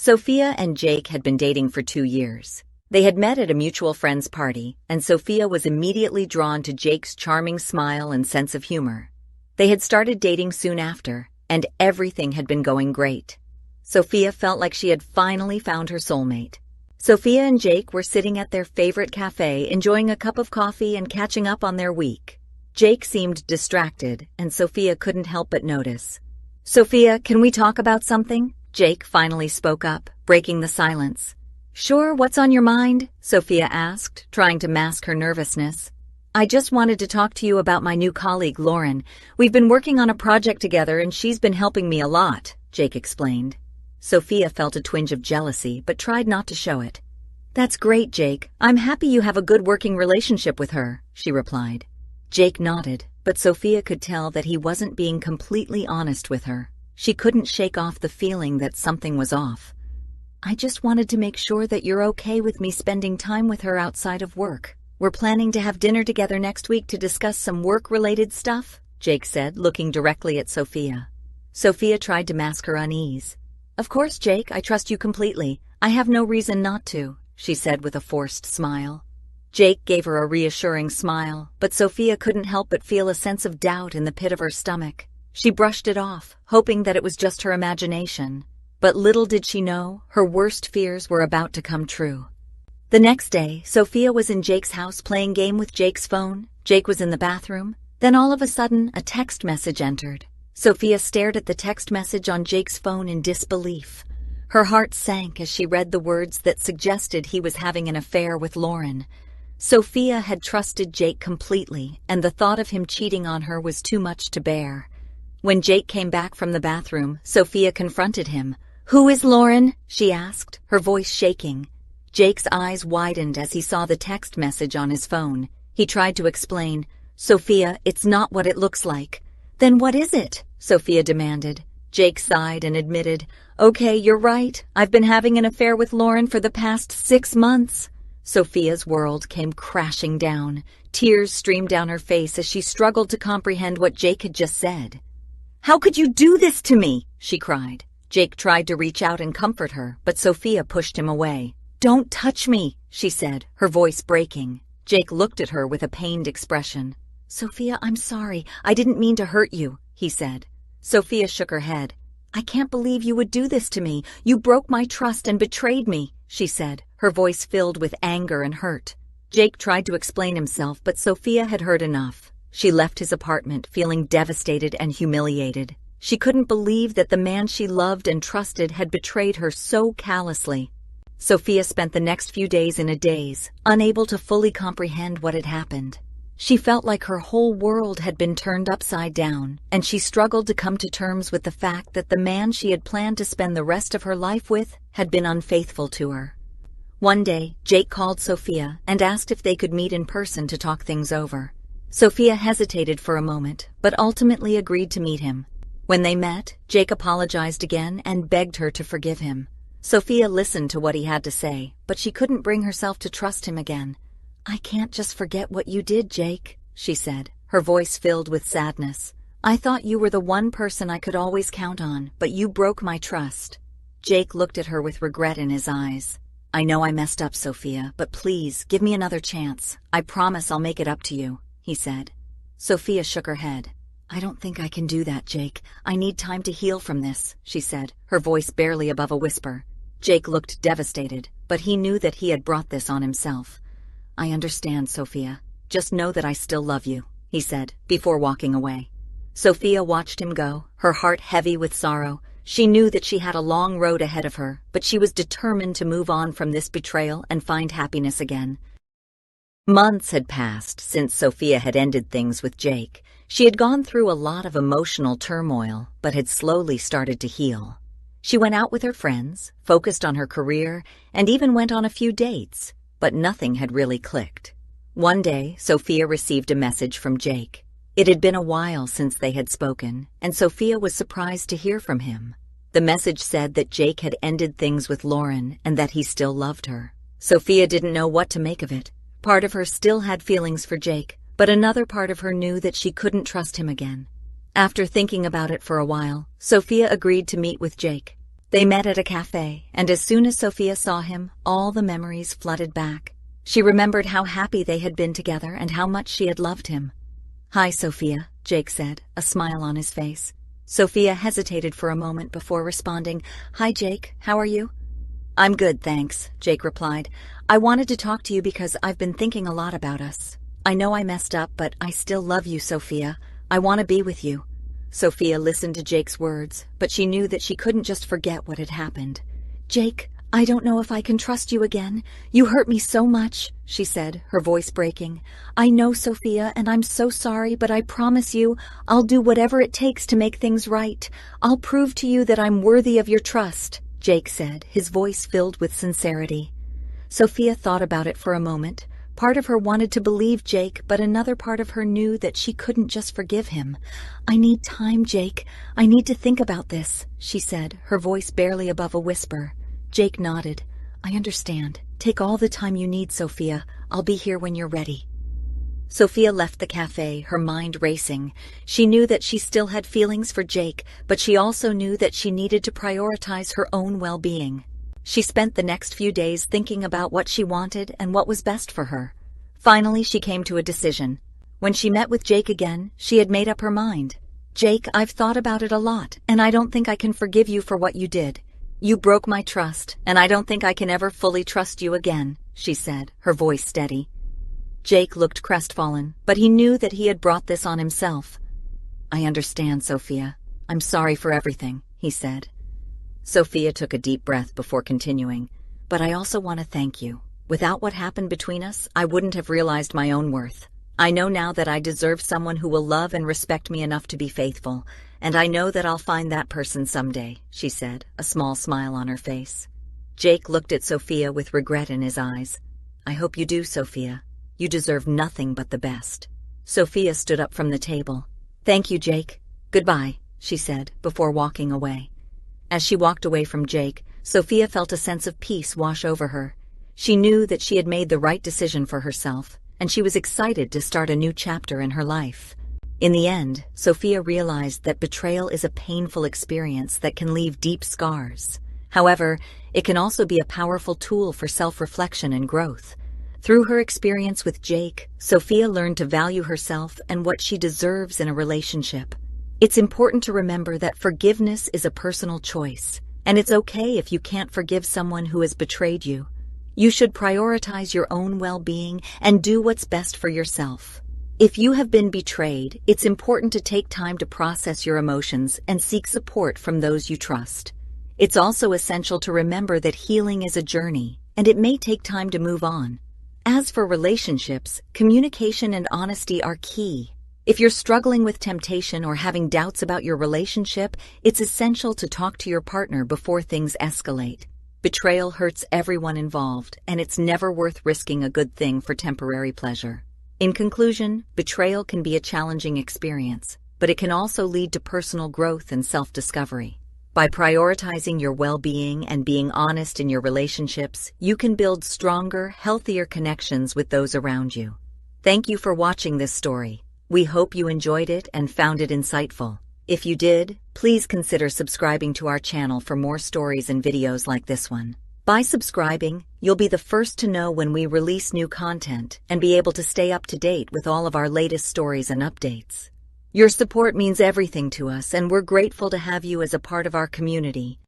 Sophia and Jake had been dating for 2 years. They had met at a mutual friend's party, and Sophia was immediately drawn to Jake's charming smile and sense of humor. They had started dating soon after, and everything had been going great. Sophia felt like she had finally found her soulmate. Sophia and Jake were sitting at their favorite cafe, enjoying a cup of coffee and catching up on their week. Jake seemed distracted, and Sophia couldn't help but notice. "Sophia, can we talk about something?" Jake finally spoke up, breaking the silence. "Sure, what's on your mind?" Sophia asked, trying to mask her nervousness. "I just wanted to talk to you about my new colleague, Lauren. We've been working on a project together and she's been helping me a lot," Jake explained. Sophia felt a twinge of jealousy, but tried not to show it. "That's great, Jake. I'm happy you have a good working relationship with her," she replied. Jake nodded, but Sophia could tell that he wasn't being completely honest with her. She couldn't shake off the feeling that something was off. "I just wanted to make sure that you're okay with me spending time with her outside of work. We're planning to have dinner together next week to discuss some work-related stuff," Jake said, looking directly at Sophia. Sophia tried to mask her unease. "Of course, Jake, I trust you completely. I have no reason not to," she said with a forced smile. Jake gave her a reassuring smile, but Sophia couldn't help but feel a sense of doubt in the pit of her stomach. She brushed it off, hoping that it was just her imagination. But little did she know, her worst fears were about to come true. The next day, Sophia was in Jake's house playing game with Jake's phone. Jake was in the bathroom. Then all of a sudden, a text message entered. Sophia stared at the text message on Jake's phone in disbelief. Her heart sank as she read the words that suggested he was having an affair with Lauren. Sophia had trusted Jake completely, and the thought of him cheating on her was too much to bear. When Jake came back from the bathroom, Sophia confronted him. "Who is Lauren?" she asked, her voice shaking. Jake's eyes widened as he saw the text message on his phone. He tried to explain. "Sophia, it's not what it looks like." "Then what is it?" Sophia demanded. Jake sighed and admitted, "Okay, you're right. I've been having an affair with Lauren for the past 6 months. Sophia's world came crashing down. Tears streamed down her face as she struggled to comprehend what Jake had just said. "How could you do this to me?" she cried. Jake tried to reach out and comfort her, but Sophia pushed him away. "Don't touch me," she said, her voice breaking. Jake looked at her with a pained expression. "Sophia, I'm sorry. I didn't mean to hurt you," he said. Sophia shook her head. "I can't believe you would do this to me. You broke my trust and betrayed me," she said, her voice filled with anger and hurt. Jake tried to explain himself, but Sophia had heard enough. She left his apartment, feeling devastated and humiliated. She couldn't believe that the man she loved and trusted had betrayed her so callously. Sophia spent the next few days in a daze, unable to fully comprehend what had happened. She felt like her whole world had been turned upside down, and she struggled to come to terms with the fact that the man she had planned to spend the rest of her life with had been unfaithful to her. One day, Jake called Sophia and asked if they could meet in person to talk things over. Sophia hesitated for a moment, but ultimately agreed to meet him. When they met, Jake apologized again and begged her to forgive him. Sophia listened to what he had to say, but she couldn't bring herself to trust him again. "I can't just forget what you did, Jake," she said, her voice filled with sadness. "I thought you were the one person I could always count on, but you broke my trust." Jake looked at her with regret in his eyes. "I know I messed up, Sophia, but please, give me another chance. I promise I'll make it up to you," he said. Sophia shook her head. "I don't think I can do that, Jake. I need time to heal from this," she said, her voice barely above a whisper. Jake looked devastated, but he knew that he had brought this on himself. "I understand, Sophia. Just know that I still love you," he said, before walking away. Sophia watched him go, her heart heavy with sorrow. She knew that she had a long road ahead of her, but she was determined to move on from this betrayal and find happiness again. Months had passed since Sophia had ended things with Jake. She had gone through a lot of emotional turmoil, but had slowly started to heal. She went out with her friends, focused on her career, and even went on a few dates, but nothing had really clicked. One day, Sophia received a message from Jake. It had been a while since they had spoken, and Sophia was surprised to hear from him. The message said that Jake had ended things with Lauren and that he still loved her. Sophia didn't know what to make of it. Part of her still had feelings for Jake, but another part of her knew that she couldn't trust him again. After thinking about it for a while, Sophia agreed to meet with Jake. They met at a cafe, and as soon as Sophia saw him, all the memories flooded back. She remembered how happy they had been together and how much she had loved him. "Hi, Sophia," Jake said, a smile on his face. Sophia hesitated for a moment before responding, "Hi, Jake, how are you?" "I'm good, thanks," Jake replied. "I wanted to talk to you because I've been thinking a lot about us. I know I messed up, but I still love you, Sophia. I want to be with you." Sophia listened to Jake's words, but she knew that she couldn't just forget what had happened. "Jake, I don't know if I can trust you again. You hurt me so much," she said, her voice breaking. "I know, Sophia, and I'm so sorry, but I promise you, I'll do whatever it takes to make things right. I'll prove to you that I'm worthy of your trust," Jake said, his voice filled with sincerity. Sophia thought about it for a moment. Part of her wanted to believe Jake, but another part of her knew that she couldn't just forgive him. "I need time, Jake. I need to think about this," she said, her voice barely above a whisper. Jake nodded. "I understand. Take all the time you need, Sophia. I'll be here when you're ready." Sophia left the cafe, her mind racing. She knew that she still had feelings for Jake, but she also knew that she needed to prioritize her own well-being. She spent the next few days thinking about what she wanted and what was best for her. Finally, she came to a decision. When she met with Jake again, she had made up her mind. "Jake, I've thought about it a lot, and I don't think I can forgive you for what you did. You broke my trust, and I don't think I can ever fully trust you again," she said, her voice steady. Jake looked crestfallen, but he knew that he had brought this on himself. "I understand, Sophia. I'm sorry for everything," he said. Sophia took a deep breath before continuing. "But I also want to thank you. Without what happened between us, I wouldn't have realized my own worth. I know now that I deserve someone who will love and respect me enough to be faithful, and I know that I'll find that person someday," she said, a small smile on her face. Jake looked at Sophia with regret in his eyes. "I hope you do, Sophia. You deserve nothing but the best." Sophia stood up from the table. "Thank you, Jake. Goodbye," she said, before walking away. As she walked away from Jake, Sophia felt a sense of peace wash over her. She knew that she had made the right decision for herself, and she was excited to start a new chapter in her life. In the end, Sophia realized that betrayal is a painful experience that can leave deep scars. However, it can also be a powerful tool for self-reflection and growth. Through her experience with Jake, Sophia learned to value herself and what she deserves in a relationship. It's important to remember that forgiveness is a personal choice, and it's okay if you can't forgive someone who has betrayed you. You should prioritize your own well-being and do what's best for yourself. If you have been betrayed, it's important to take time to process your emotions and seek support from those you trust. It's also essential to remember that healing is a journey, and it may take time to move on. As for relationships, communication and honesty are key. If you're struggling with temptation or having doubts about your relationship, it's essential to talk to your partner before things escalate. Betrayal hurts everyone involved, and it's never worth risking a good thing for temporary pleasure. In conclusion, betrayal can be a challenging experience, but it can also lead to personal growth and self-discovery. By prioritizing your well-being and being honest in your relationships, you can build stronger, healthier connections with those around you. Thank you for watching this story. We hope you enjoyed it and found it insightful. If you did, please consider subscribing to our channel for more stories and videos like this one. By subscribing, you'll be the first to know when we release new content and be able to stay up to date with all of our latest stories and updates. Your support means everything to us, and we're grateful to have you as a part of our community.